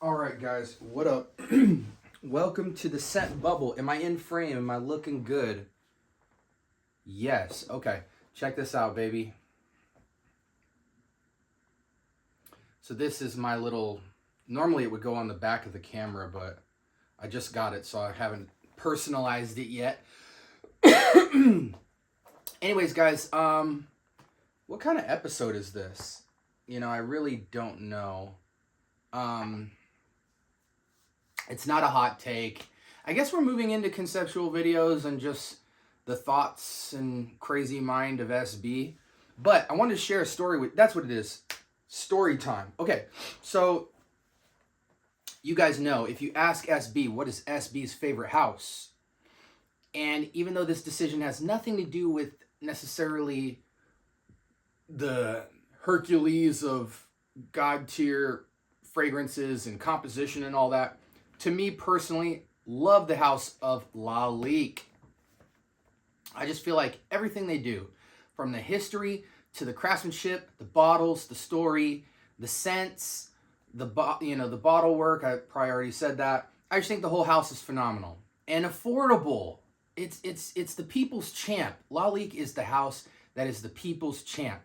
All right, guys, what up? Welcome to the scent bubble. Am I in frame? Am I looking good? Yes. Okay. Check this out, baby. So this is my little, normally it would go on the back of the camera, but I just got it, so I haven't personalized it yet. Anyways, guys, what kind of episode is this? You know, I really don't know. It's not a hot take. I guess we're moving into conceptual videos and just the thoughts and crazy mind of SB. But I wanted to share a story with, that's what it is. Story time. Okay, so you guys know, if you ask SB, what is SB's favorite house? And even though this decision has nothing to do with necessarily the Hercules of God tier fragrances and composition and all that, to me personally, love the house of Lalique. I just feel like everything they do, from the history to the craftsmanship, the bottles, the story, the scents, the bottle work, I probably already said that. I just think the whole house is phenomenal and affordable. It's the people's champ. Lalique is the house that is the people's champ.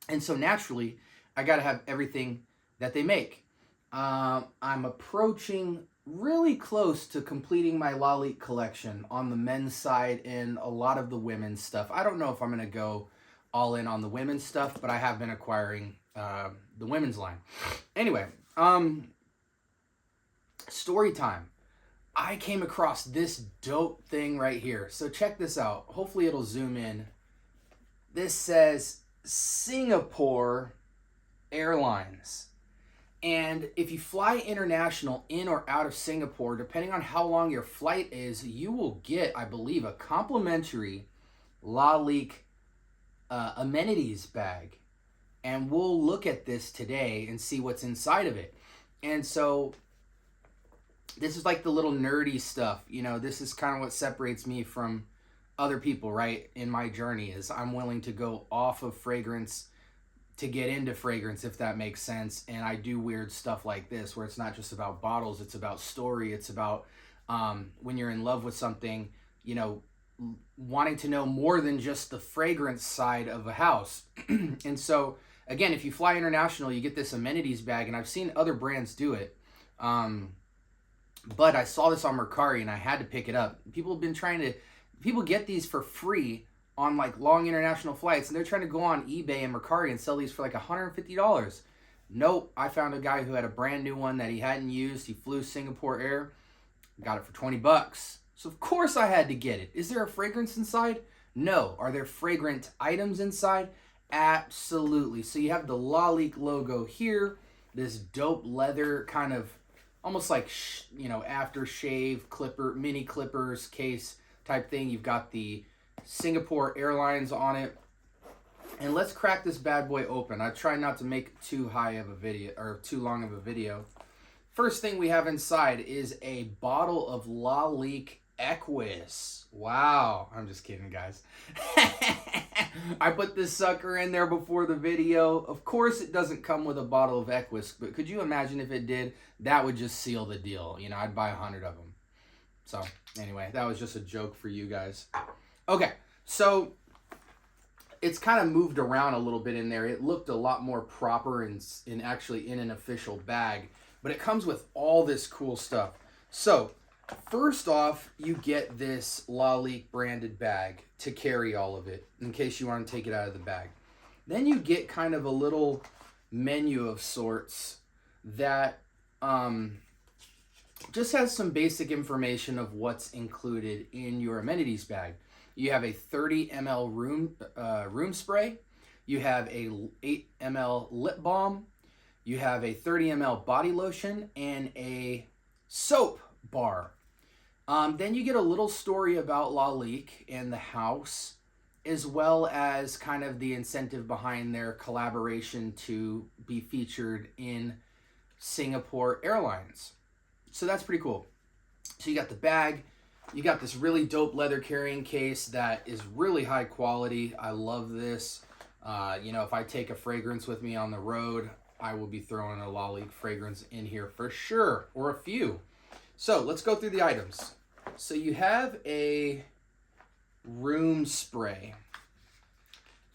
And so naturally, I got to have everything that they make. I'm approaching really close to completing my Lalique collection on the men's side and a lot of the women's stuff. I don't know if I'm going to go all in on the women's stuff, but I have been acquiring the women's line. Anyway, story time. I came across this dope thing right here. So check this out. Hopefully it'll zoom in. This says Singapore Airlines. And if you fly international in or out of Singapore, depending on how long your flight is, you will get, I believe, a complimentary Lalique amenities bag. And we'll look at this today and see what's inside of it. And so this is like the little nerdy stuff. You know, this is kind of what separates me from other people, right? In my journey is I'm willing to go off of fragrance to get into fragrance, if that makes sense. And I do weird stuff like this where it's not just about bottles, it's about story. It's about when you're in love with something, you know, wanting to know more than just the fragrance side of a house. And so again, if you fly international, you get this amenities bag, and I've seen other brands do it. But I saw this on Mercari and I had to pick it up. People get these for free on like long international flights, and they're trying to go on eBay and Mercari and sell these for like $150. Nope, I found a guy who had a brand new one that he hadn't used. He flew Singapore Air, got it for 20 bucks. So of course I had to get it. Is there a fragrance inside? No. Are there fragrant items inside? Absolutely. So you have the Lalique logo here, this dope leather kind of almost like, aftershave clipper, mini clippers case type thing. You've got the Singapore Airlines on it. And let's crack this bad boy open. I try not to make too high of a video or too long of a video. First thing we have inside is a bottle of Lalique Equus. Wow. I'm just kidding, guys. I put this sucker in there before the video. Of course it doesn't come with a bottle of Equus, but could you imagine if it did? That would just seal the deal. You know, I'd buy 100 of them. So anyway, that was just a joke for you guys. Okay, so it's kind of moved around a little bit in there. It looked a lot more proper and actually in an official bag, but it comes with all this cool stuff. So first off, you get this Lalique branded bag to carry all of it in case you want to take it out of the bag. Then you get kind of a little menu of sorts that just has some basic information of what's included in your amenities bag. You have a 30 ml room spray. You have a 8 ml lip balm. You have a 30 ml body lotion and a soap bar. Then you get a little story about Lalique and the house, as well as kind of the incentive behind their collaboration to be featured in Singapore Airlines. So that's pretty cool. So you got the bag. You got this really dope leather carrying case that is really high quality. I love this. If I take a fragrance with me on the road, I will be throwing a Lalique fragrance in here for sure, or a few. So let's go through the items. So you have a room spray.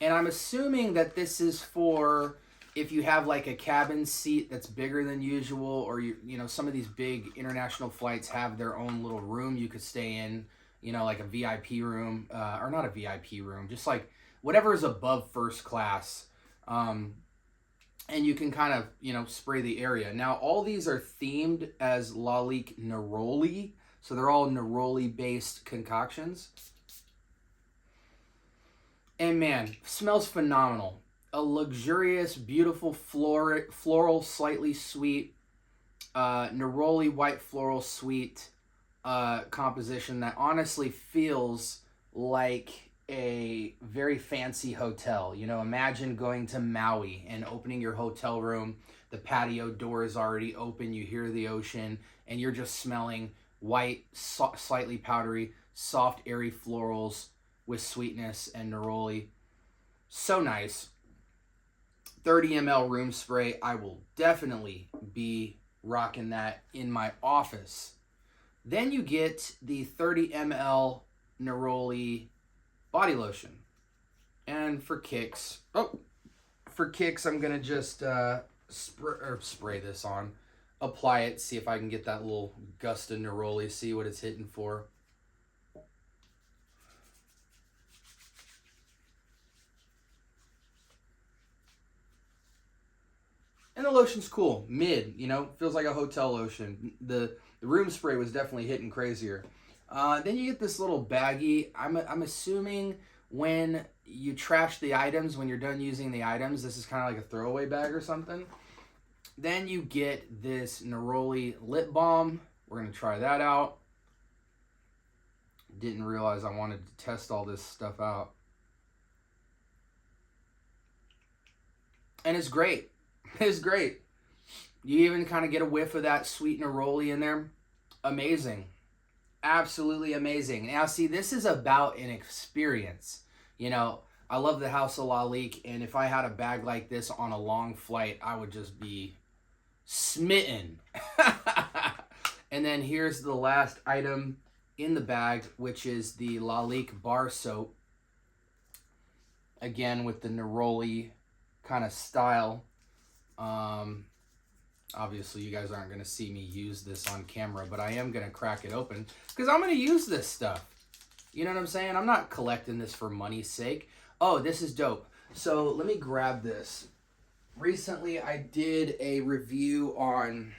And I'm assuming that this is for if you have like a cabin seat that's bigger than usual, or you know, some of these big international flights have their own little room you could stay in, you know, like a VIP room, or not a VIP room, just like whatever is above first class. And you can kind of, you know, spray the area. Now, all these are themed as Lalique Neroli, so they're all Neroli-based concoctions. And man, smells phenomenal. A luxurious, beautiful floral, slightly sweet, neroli white floral sweet composition that honestly feels like a very fancy hotel. You know, imagine going to Maui and opening your hotel room. The patio door is already open. You hear the ocean, and you're just smelling white, slightly powdery, soft, airy florals with sweetness and neroli. So nice. 30 ml room spray. I will definitely be rocking that in my office. Then you get the 30 ml neroli body lotion. And for kicks, I'm gonna just spray this on, apply it, see if I can get that little gust of neroli, see what it's hitting for. And the lotion's cool, mid, you know, feels like a hotel lotion. The room spray was definitely hitting crazier. Then you get this little baggie. I'm assuming when you trash the items, when you're done using the items, this is kind of like a throwaway bag or something. Then you get this neroli lip balm. We're going to try that out. Didn't realize I wanted to test all this stuff out. And it's great. It's great. You even kind of get a whiff of that sweet neroli in there. Amazing. Absolutely amazing. Now, see, this is about an experience. You know, I love the House of Lalique, and if I had a bag like this on a long flight, I would just be smitten. And then here's the last item in the bag, which is the Lalique bar soap. Again, with the neroli kind of style. Obviously you guys aren't going to see me use this on camera, but I am going to crack it open because I'm going to use this stuff. You know what I'm saying? I'm not collecting this for money's sake. Oh, this is dope. So let me grab this. Recently I did a review on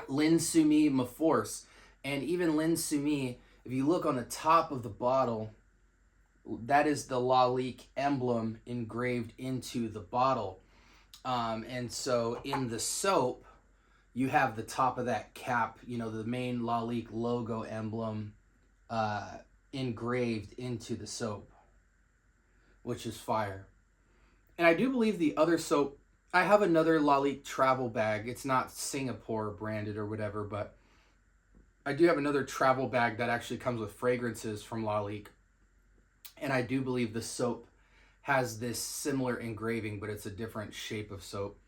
Lin Sumi Maforce, and even Lin Sumi, if you look on the top of the bottle, that is the Lalique emblem engraved into the bottle. And so in the soap, you have the top of that cap, you know, the main Lalique logo emblem engraved into the soap, which is fire. And I do believe the other soap, I have another Lalique travel bag. It's not Singapore branded or whatever, but I do have another travel bag that actually comes with fragrances from Lalique. And I do believe the soap has this similar engraving, but it's a different shape of soap.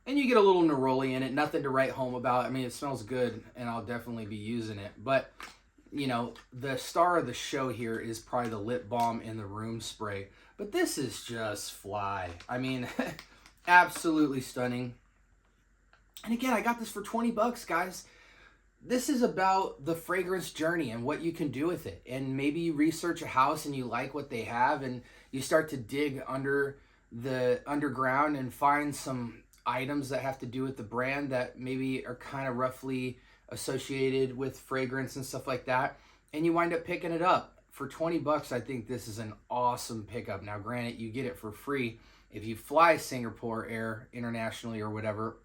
And you get a little neroli in it, nothing to write home about. I mean, it smells good, and I'll definitely be using it. But, you know, the star of the show here is probably the lip balm and the room spray. But this is just fly. I mean, absolutely stunning. And again, I got this for 20 bucks, guys. This is about the fragrance journey and what you can do with it. And maybe you research a house and you like what they have, and you start to dig under the underground and find some items that have to do with the brand that maybe are kind of roughly associated with fragrance and stuff like that. And you wind up picking it up. For 20 bucks, I think this is an awesome pickup. Now, granted, you get it for free if you fly Singapore Air internationally or whatever.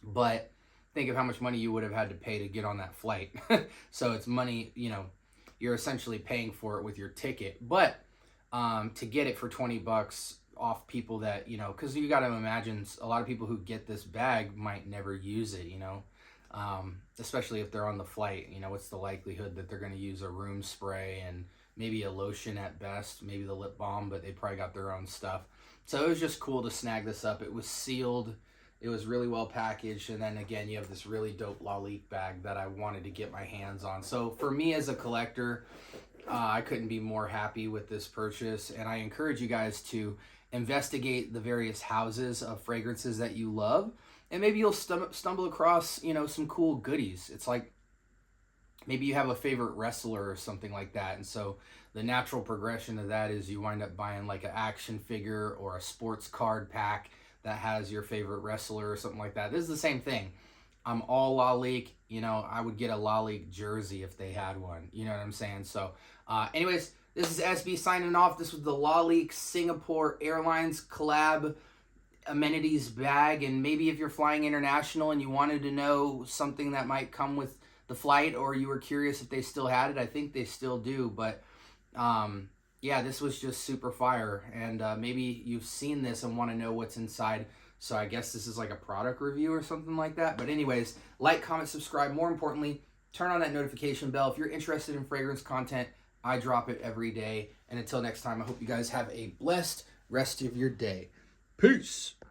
But think of how much money you would have had to pay to get on that flight. So it's money, you know, you're essentially paying for it with your ticket. But to get it for 20 bucks off people that, you know, because you got to imagine a lot of people who get this bag might never use it, you know, especially if they're on the flight. You know, what's the likelihood that they're going to use a room spray and maybe a lotion at best, maybe the lip balm, but they probably got their own stuff. So it was just cool to snag this up. It was sealed. It was really well packaged. And then again, you have this really dope Lalique bag that I wanted to get my hands on. So for me as a collector, I couldn't be more happy with this purchase. And I encourage you guys to investigate the various houses of fragrances that you love. And maybe you'll stumble across, you know, some cool goodies. It's like maybe you have a favorite wrestler or something like that. And so the natural progression of that is you wind up buying like an action figure or a sports card pack that has your favorite wrestler or something like that. This is the same thing. I'm all Lalique. You know, I would get a Lalique jersey if they had one. You know what I'm saying? So anyways, this is SB signing off. This was the Lalique Singapore Airlines collab amenities bag. And maybe if you're flying international and you wanted to know something that might come with the flight, or you were curious if they still had it, I think they still do. But yeah, this was just super fire. And maybe you've seen this and want to know what's inside. So I guess this is like a product review or something like that. But anyways, like, comment, subscribe. More importantly, turn on that notification bell. If you're interested in fragrance content, I drop it every day. And until next time, I hope you guys have a blessed rest of your day. Peace.